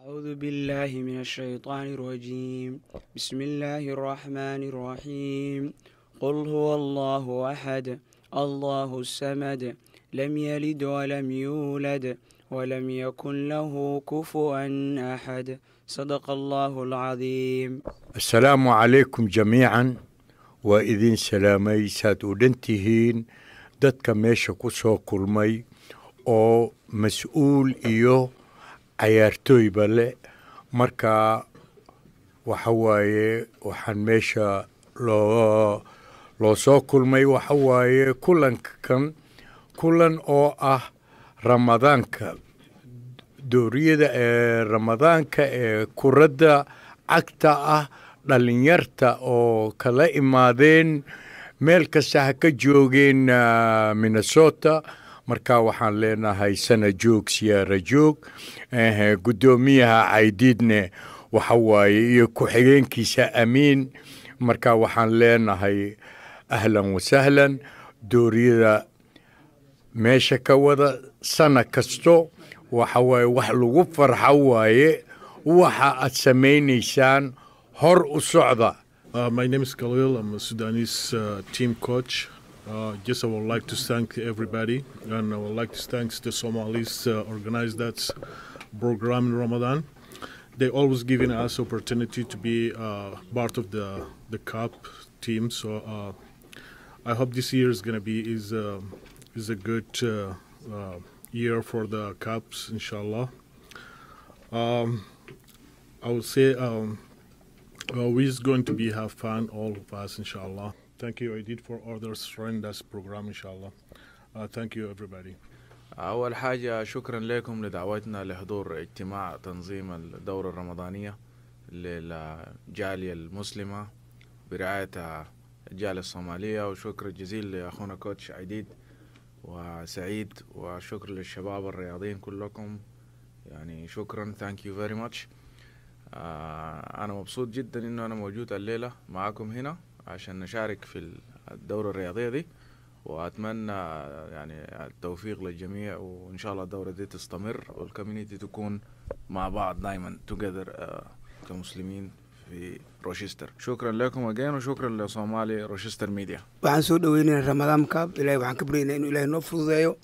أعوذ بالله من الشيطان الرجيم. بسم الله الرحمن الرحيم. قل هو الله أحد الله الصمد لم يلد ولم يولد ولم يكن له كفوا أحد صدق الله العظيم. السلام عليكم جميعا وإذن سلامي ساد ودنتهين dadka meesha ku soo kulmay oo mas-uul iyo cayaartooyba leh marka waxa waaye waxaan meesha loo soo kulmay waxa waaye kulan oo ah ramadaanka dooriyada ee ramadaanka ee kuradda cagta ah dhalinyarta oo kala imaadeen meel kasta ha ka joogeen Minnesota marka waxaan leenahay sana joog siyaara joog gudoomiyaha Caydiidne waxa waaye iyo ku-xigeenkiisa Amiin marka waxaan leenahay ahlan wa sahlan dooriyada meesha ka wada sana kasto waxa waaye wax lagu farxo waaye waxa aad samaynaysaan hor u socda. My name is Khalil. I'm a Sudanese team coach. I would like to thank everybody, and I would like to thank the Somalis organized that program in Ramadan. They always giving us opportunity to be part of the cup team. So I hope this year is going to be is a good year for the cups, inshallah. I would say. We're going to be have fun, all of us, inshallah. Thank you, Aidid, for others run this program, inshallah. Thank you, everybody. أول حاجة شكرا لكم لدعوتنا لحضور اجتماع تنظيم الدورة الرمضانية للجالية المسلمة برعاية الجالية الصومالية، وشكر جزيل لأخونا كوتش عيديد وسعيد، وشكر للشباب الرياضيين كلكم، يعني شكرا. Thank you very much. أنا مبسوط جدا إنه أنا موجود الليلة معاكم هنا عشان نشارك في الدورة الرياضية دي، وأتمنى يعني التوفيق للجميع، وإن شاء الله الدورة دي تستمر والكوميونيتي تكون مع بعض دايما together كمسلمين في روشستر. شكرا لكم again وشكرا لصومالي روشستر ميديا. waxaan soo dhaweynaa Ramadan Cup ilaahay waxaan ka baryaynaa inuu ilaahay noo fududeeyo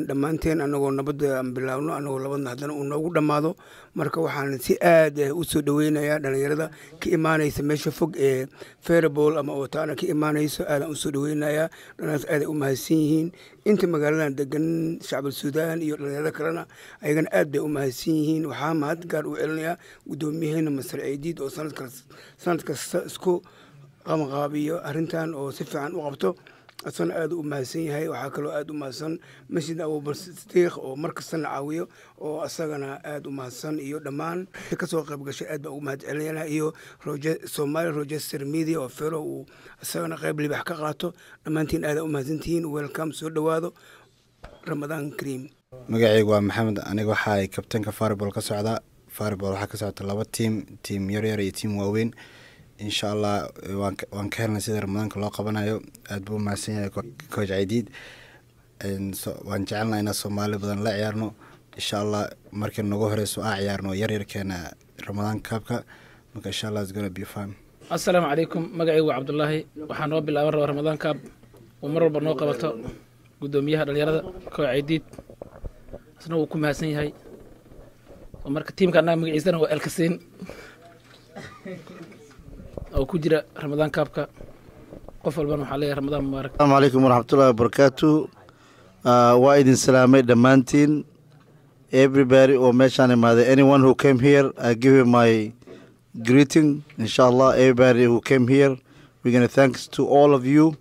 dhammaanteen anagoo nabadda aan bilaawno anagoo labadna haddana uu noogu dhammaado marka waxaan si aad u soo dhaweynayaa dhalinyarada ka imaanaysa meesha fog ee Fairball ama Otaana ka imaanayso aadaan u soo dhaweynayaa dhanaas aad u mahadsan yihiin inta magaaladan degan shacabka Suudaan iyo dhalinyarada kalena ayagana aad bay u mahadsan yihiin waxaa mahad gaar u celinayaa gudoomiyaheena Masar Caydiid oo sanad kasta isku qabanqaabiyo arrintan oo si fiican u qabto asana aad u mahadsan yahay waxaa kaloo aad u mahadsan masjid Abu Siddiq oo markastana caawiyo oo asagana aad u mahadsan iyo dhammaan ka soo qayb gashay aad baa ugu mahad celinayna iyo Somali Rochester Media oo fero uu asagana qayb libax ka qaato dhammaantiin aad u mahadsantihiin welcome soo dhawaado Ramadan Kareem. magacaygu waa Maxamed aniga waxa ay kabtanka Fairball ka socda Fairball waxa ka socda laba team yar iyo team waaweyn إن شاء الله وان كان سيد رمضان كله قبنا أدبو مع سنة كوج عديد وان جعلنا إن الصومالي بدن لا عيارنو إن شاء الله مركن نجوهر سواء عيارنو يرير كان رمضان كابكا إن شاء الله is gonna be fun. السلام عليكم مجاي عبد الله وحن رب الله رمضان كاب ومر برنو قبلته قدوميها الرياضة كوج عديد سنو كم هسني هاي ومرك تيم كنا مجاي سنة والكسين أو كجرا رمضان كابكا قفل بنو حالي رمضان مبارك. السلام عليكم ورحمة الله وبركاته. وايد سلامي دمانتين everybody or mention anyone who came here I give you my greeting inshallah everybody who came here we're going to thanks to all of you.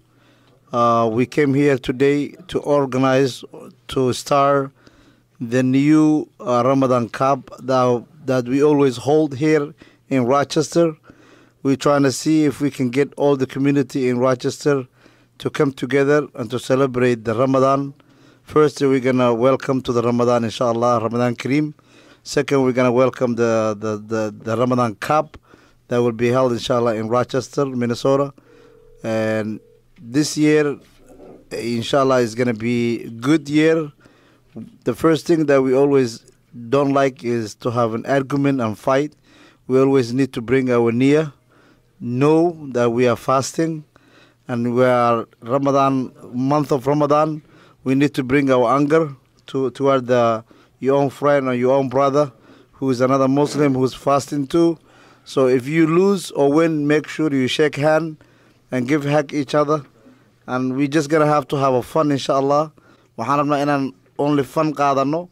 We came here today to organize to start the new Ramadan Cup that we always hold here in Rochester. We're trying to see if we can get all the community in Rochester to come together and to celebrate the Ramadan. First, we're going to welcome to the Ramadan, inshallah, Ramadan Kareem. Second, we're going to welcome the Ramadan Cup that will be held, inshallah, in Rochester, Minnesota. And this year, inshallah, is going to be a good year. The first thing that we always don't like is to have an argument and fight. We always need to bring our niyyah, know that we are fasting, and we are month of Ramadan. We need to bring our anger toward your own friend or your own brother who is another Muslim who's fasting too. So if you lose or win, make sure you shake hand and give hug each other. And we just gonna have to have a fun, inshallah. Waxaan rabnaa inaan only fun qaadano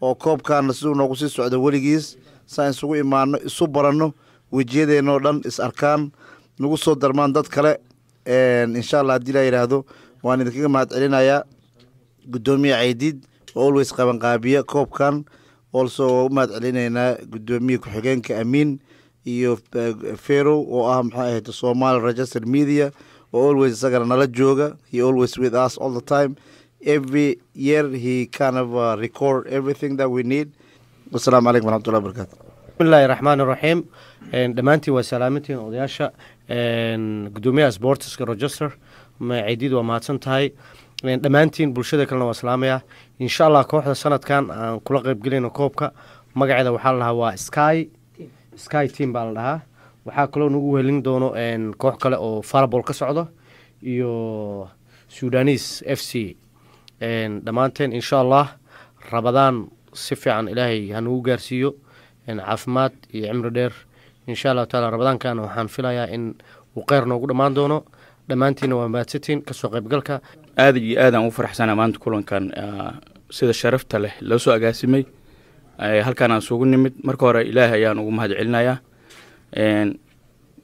oo koobkaana siduu noogu sii socdo weligiis saan isugu imaano isu baranno wejiyadeenoo dhan is arkaan nagu soo darmaan dad kale inshallah haddii la yidhaahdo waan idinkaga mahad celinayaa gudoomiye Caydiid oo always qabanqaabiya koobkan also u mahad celinaynaa gudoomiye ku-xigeenka Amiin iyo Fero oo ah maxay ahayd Somali Registered Media oo always isagana nala jooga. He always with us all the time. Every year he kind of record everything that we need. Wassalamu alaikum warahmatullahi wabarakatuh. Bismillahir Rahmanir Rahim. Dhammaantiin waa salaamintiin odayaasha gudoomiyaha sportska register Caydiid waa mahadsan tahay. Dhammaantiin bulshada kalena waa salaamaya. Insha Allah kooxda sanadkan aan kula qayb galayno koobka magaceeda waxaa la dhahaa waa Sky Team baa la dhahaa. waxaa kaloo nagu helin doono koox kale oo Farabol ka socdo iyo Sudanese FC dhammaanteen insha Allah Ramadan si fiican Ilaahay ha nagu gaarsiiyo caafimaad iyo cimri dheer insha Allah taala Ramadaankan waxaan filayaa in uu khayr noogu dhamaan doono dhammaantiin waa mahadsantiin ka soo qaybgalka aad iyo aad aan u faraxsanahay maanta kulankan sida sharafta leh loo soo agaasimay halkaan aan sugu nimid marka hore Ilaahay ayaan ugu mahad celinayaa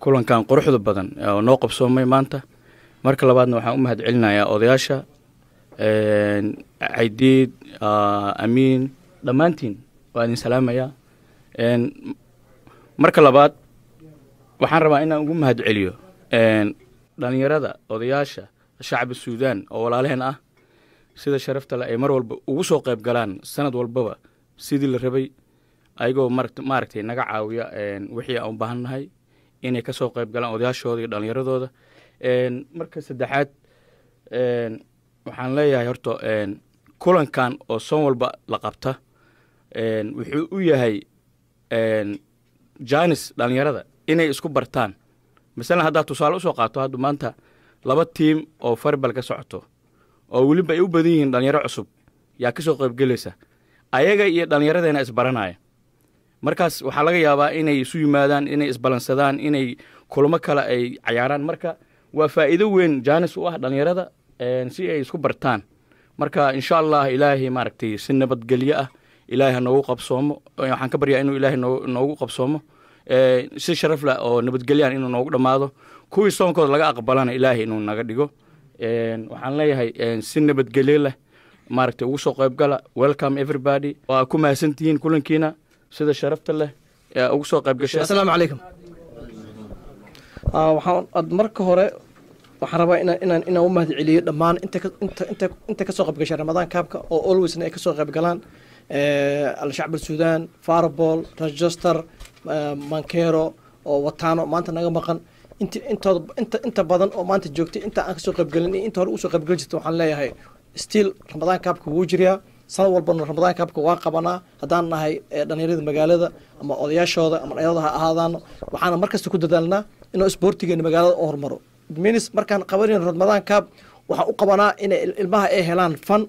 kulankan quruxda badan oo noo qabsoomay maanta marka labaadna waxaan u mahad celinayaa odayaasha Caydiid Amiin dhammaantiin waa idin salaamayaa marka labaad waxaan rabaa inaan ugu mahad celiyo dhalinyarada odayaasha shacabka Suudaan oo walaalaheen ah sida sharafta leh ay mar walba ugu soo qayb galaan sanad walbaba sidii la rabay ayagoo maaragtay naga caawiya wixii aan u baahanahay inay ka soo qayb galaan odayaashooda iyo dhalinyaradooda marka saddexaad waxaan leeyahay horto kulankan oo son walba la qabta wuxuu u yahay Janis dhalinyarada inay isku bartaan misalna hadda tusaale u soo qaato hadda maanta laba team oo Farabol ka socoto oo waliba ay u badan yihiin dhalinyaro cusub yaa ka soo qayb galaysa ayaga iyo dhalinyaradena isbaranaya markaas waxaa laga yaabaa inay isu yimaadaan inay isbalansadaan inay kulamo kale ay cayaaraan marka waa faa'iido weyn Janis u ah dhalinyarada si ay isku bartaan marka insha Allah Ilaahay maaragtay si nabadgelyo ah Ilaahay noogu qabsoomo waxaan ka baryaa inuu Ilaahay noogu qabsoomo si sharaf leh oo nabadgelyo inuu noogu dhamaado kuwii soonkooda laga aqbalana Ilaahay inuu naga dhigo waxaan leeyahay si nabadgelyo leh maaragtay ugu soo qayb gala welcome everybody waa ku mahadsantihiin kulankiina sida sharafta leh ugu soo qayb gashay assalaamu calaykum waxaan marka hore waxaan rabaa inaan u mahad celiyo dhammaan inta ka soo qayb gashay Ramadan kaabka oo always ay ka soo qayb galaan al-shacab Suudaan Farabol Register Mankero oo wataano maanta naga maqan inta badan oo maanta joogtay inta aan ka soo qayb galin inta hore u soo qayb galin waxaan leeyahay still Ramadan kaabka wuu jiraa sanad walba Ramadan kaabka waa qabanaa haddaan nahay dhalinyarada magaalada ama odayaashooda ama dhalinyarada ha ahaadaan waxaan markasta ku dadaalnaa inuu isboortigeena magaalada u hormaro minis markaan qabanayno Ramadan kaab waxa u qabanaa in ilmaha ay helaan fan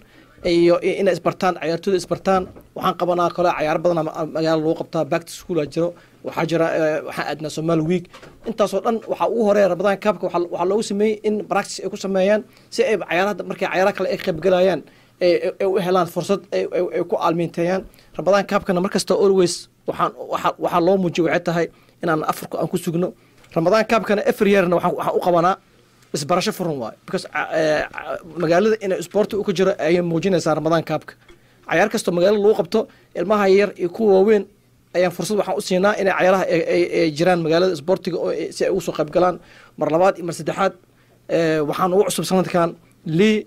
iyo in isbartaan ciyaartooyda isbartaan waxaan qabanaa kale ciyaar badan magaalada lagu qabtaa back to school jiro waxaa jira waxaan aadnaa Somali week intaasoo dhan waxa uu horeeya Ramadan kaabka waxa loogu sameeyay in practice ay ku sameeyaan si ay ciyaaraha markay ciyaaraha kale ay qayb galayaan ay u helaan fursad ay ku aalmiinteeyaan Ramadan kaabkana markasta always waxa loo muujiyo waxay tahay inaan Afrika aan ku sugno Ramadan kaabkana every yearna waxa u qabanaa isbarasho furan waay because magaalada in sport uu ku jiro ay muujinaysaa Ramadan kaabka ciyaar kasto magaalada lagu qabto ilmaha yar iyo kuwa waaweyn ayaan fursad waxaan u siinaa in ciyaaraha ay jiraan magaalada sportiga oo si ay ugu soo qayb galaan mar labaad iyo mar saddexaad waxaan ugu cusub sanadkan Lee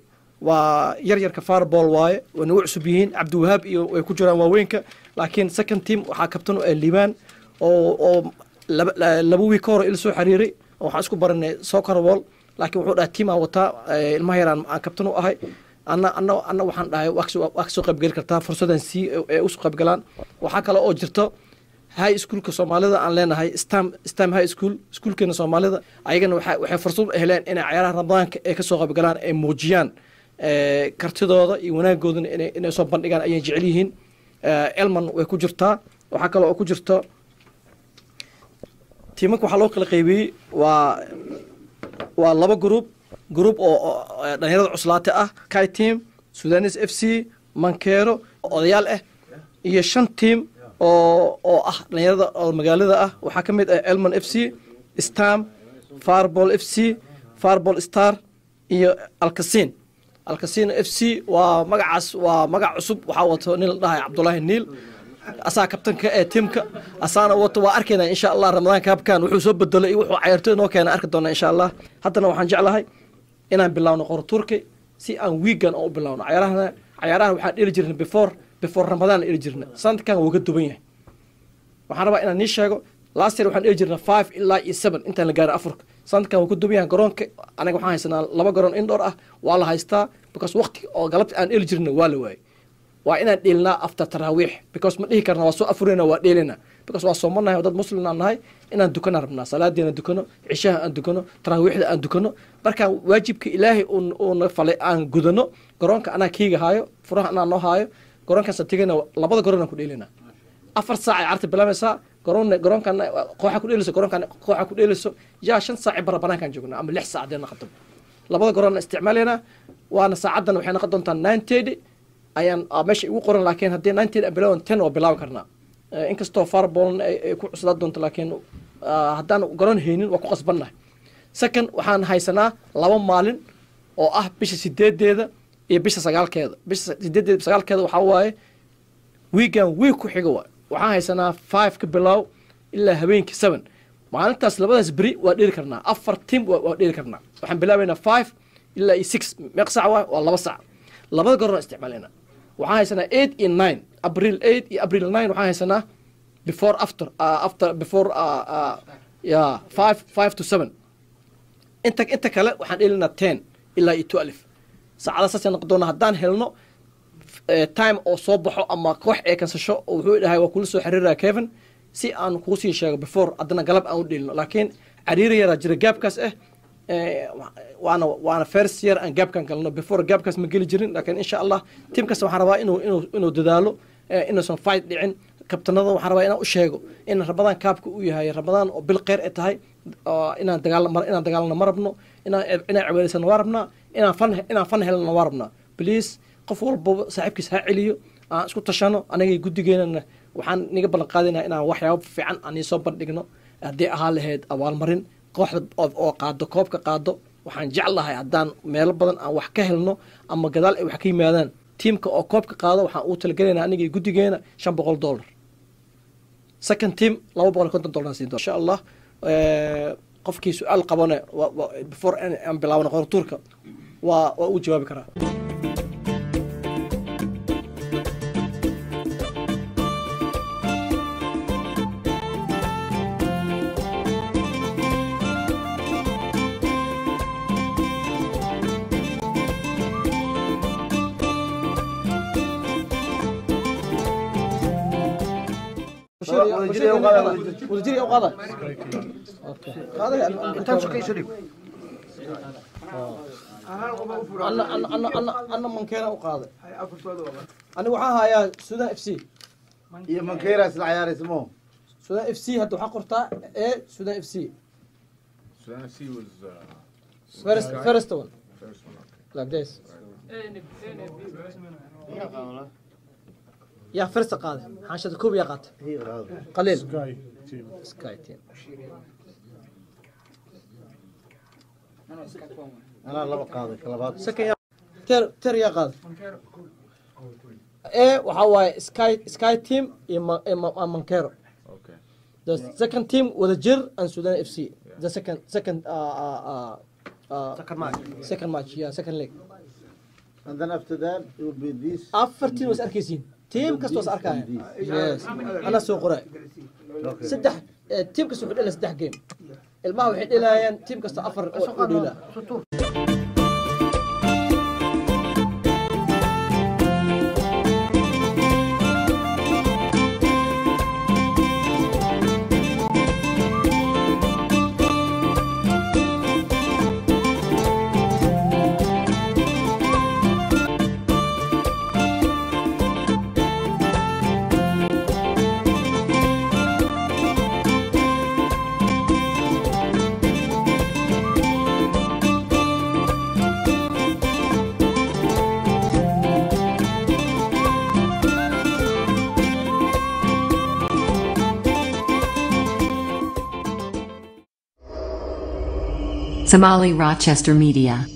waa yaryarka Farabol waaye waa ugu cusub yihiin Cabdiwahaab iyo way ku jiraan waaweynka laakiin second team waxaa kabtan Liibaan oo laba week hore ila soo xiriiray waxaan isku baranay soccer ball laakiin wuxuu dhahay team aan wataa ilmaha yaraan aan kabtan u ahay أنا waxaan dhahay wax soo qayb gali kartaa fursadan si ay u soo qayb galaan waxa kale oo jirto high schoolka Soomaalida aan leenahay stam high schoolkeena Soomaalida ayagana waxay fursad u heleen in ciyaaraha Ramadaanka ay ka soo qayb galaan ay muujiyaan kartidooda iyo wanaagooda inay soo bandhigaan ayay jecel yihiin Elman way ku jirtaa waxa kale oo ku jirto tiimka waxa loo kala qaybiyay waa laba group oo dhalinyarada cuslaate ah Kai team Sudanese FC Mankero odayaal ah iyo 5 team oo ah dhalinyarada oo magaalada ah waxa kamid ah Elman FC Stam Farball FC Farball Star iyo Alkasin FC waa magac cusub waxa wato nin la dhahay Cabdullaahi Niil asaa kabtanka ee teamka asaana wato waa arkayna insha Allah Ramadaan kaabkan wuxuu soo bedelay wuxuu ciyaartooy noo keenay arki doona insha Allah haddana waxaan jeclahay inaan bilowno qorturki si aan weekend oo bilowno ciyaaraha waxaan dhili jirnay before Ramadaan dhili jirnay sanadkan wuu ka duban yahay waxaan rabaa inaan sheego last year waxaan dhili jirnay 5 ilaa 7 inta la gaaro Afrika sanadkan wuu ka duban yahay garoonka anaga waxaan haysanaa laba garoon indoor ah waa la haystaa because waqti oo galabta aan dhili jirnay waa la waayay waa inaan dhilnaa after tarawih because ma dhihi karna waa soo afurina waa dheelina because waa soomanahay dad muslim aan nahay inaan dukana rabnaa salaadeena dukano cishaha aan dukano tarawihda aan dukano marka waajibka ilaahay oo na falay aan gudano garoonka anaa kiiga haayo furaha anaa noo haayo garoonka satigana labada garoon aan ku dheelina 4 saac ay arti bilaamaysaa garoonka kooxa ku dheelayso garoonka kooxa ku dheelayso yaa 5 saac banaankan joognaa ama 6 saac deena qadab labada garoon isticmaalena waana saacadan waxay noqon doontaa 9:30 ayaan meesha ugu qoran laakiin haddii 19 bilow 10 oo bilaaw karnaa inkastoo Farball ay ku cusubad doonto laakiin haddaan garoon haynin waa ku qasbannahay second waxaan haysanaa 2 maalin oo ah bisha 8deeda iyo bisha 9keeda bisha 8deeda 9keeda waxa waaye weekend week ku xiga waxaan haysanaa 5 ka bilow ilaa habeenkii 7 maalintaas labadaas beri waa dhiri karnaa 4 team waa dhiri karnaa waxaan bilaabaynaa 5 ilaa 6 meeq saac waa 2 saac labada garoon isticmaalina waxaan haysanaa 8 iyo 9 April 8 iyo April 9 waxaan haysanaa before 5 to 7 inta kale waxaan dhelinaa 10 ilaa 12 saacada saasay noqon doona haddaan helno time oo soo baxo ama koox ee kansasho wuxuu dhahay waa kula soo xiriiraa Kevin si aan kuu sii sheego before haddana galab aan u dhelino laakiin cariiri yara jira gaabkaas waana first year aan gaabkan galno before gaabkaas ma geli jirin laakiin insha Allah teamkaas waxaan rabaa inuu dadaalo inuusan fight dhicin kabtanada waxaan rabaa inaan u sheego in Ramadaan kaabka uu yahay Ramadaan oo bil qeyr tahay inaan dagaalno ma rabno inaan cibaadaysan waa rabnaa inaan fan helno waa rabnaa please qof walba saaxiibkiis ha celiyo aan isku tashano anaga gudigeena waxaan niga ballan qaadinaa inaan waxyaabo fiican aan soo bandhigno haddii ahaa lahayd abaalmarin kooxda oo qaado koobka qaado waxaan jeclahay haddaan meelo badan aan wax ka helno ama gadaal ay wax ka yimaadaan teamka oo koobka qaado waxaan u talagelaynaa aniga gudigeena $500 second team $250 siin insha Allah qofkii su'aal qabana before aan bilaawno qorturka waa uu jawaabi karaa وديري او قاضي اوكي قاضي انت شو شريف انا منكيره وقاضي انا waxaa haya Sudan FC iyo mankeera isla ciyaar ismo Sudan FC hadda waxa qortaa ee Sudan FC was first one like this يا فرصة قاضي حاشة كوب يا قات قليل سكاي تيم أنا لا بقاضي كلابات سكاي تر يا قاضي إيه وحواي سكاي تيم إما مانكيرو the second team with the Jir and Sudan FC the second match yeah second leg and then after that it will be this after team was arkaysiin team kasto is arkaya yes ana soo qoray saddex team kasto wuxuu dhalay saddex game ilmaha waxay dhalayaan team kasto afar oo dhila Somali Rochester Media.